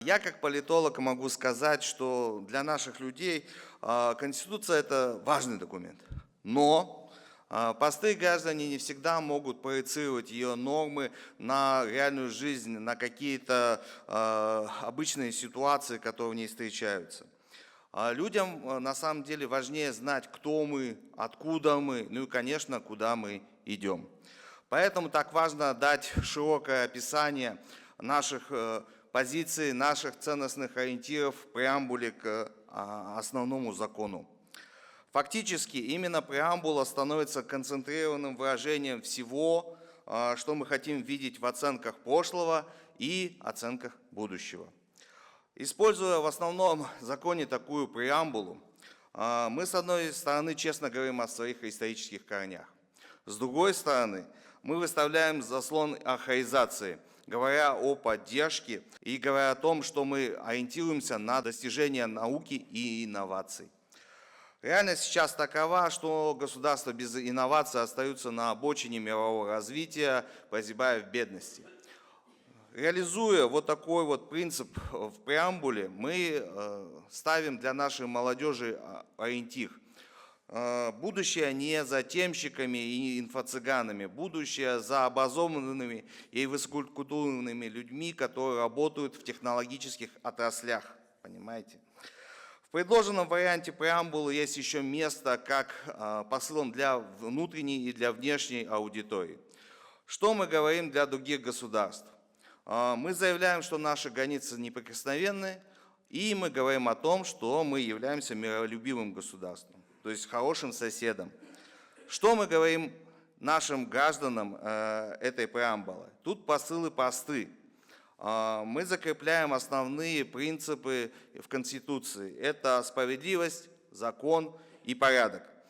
Я как политолог могу сказать, что для наших людей Конституция – это важный документ. Но простые граждане не всегда могут проецировать ее нормы на реальную жизнь, на какие-то обычные ситуации, которые в ней встречаются. Людям на самом деле важнее знать, кто мы, откуда мы, ну и, конечно, куда мы идем. Поэтому так важно дать широкое описание наших позиций, наших ценностных ориентиров в преамбуле к основному закону. Фактически именно преамбула становится концентрированным выражением всего, что мы хотим видеть в оценках прошлого и оценках будущего. Используя в основном законе такую преамбулу, мы с одной стороны честно говорим о своих исторических корнях. С другой стороны, мы выставляем заслон архаизации, говоря о поддержке и говоря о том, что мы ориентируемся на достижения науки и инноваций. Реальность сейчас такова, что государства без инноваций остаются на обочине мирового развития, прозябая в бедности. Реализуя вот такой вот принцип в преамбуле, мы ставим для нашей молодежи ориентир. Будущее не за темщиками и инфо-цыганами, будущее за образованными и высококультурными людьми, которые работают в технологических отраслях, понимаете? В предложенном варианте преамбулы есть еще место как посылом для внутренней и для внешней аудитории. Что мы говорим для других государств? Мы заявляем, что наши границы неприкосновенны, и мы говорим о том, что мы являемся миролюбивым государством, то есть хорошим соседом. Что мы говорим нашим гражданам этой преамбулы? Тут посылы просты. Мы закрепляем основные принципы в Конституции. Это справедливость, закон и порядок.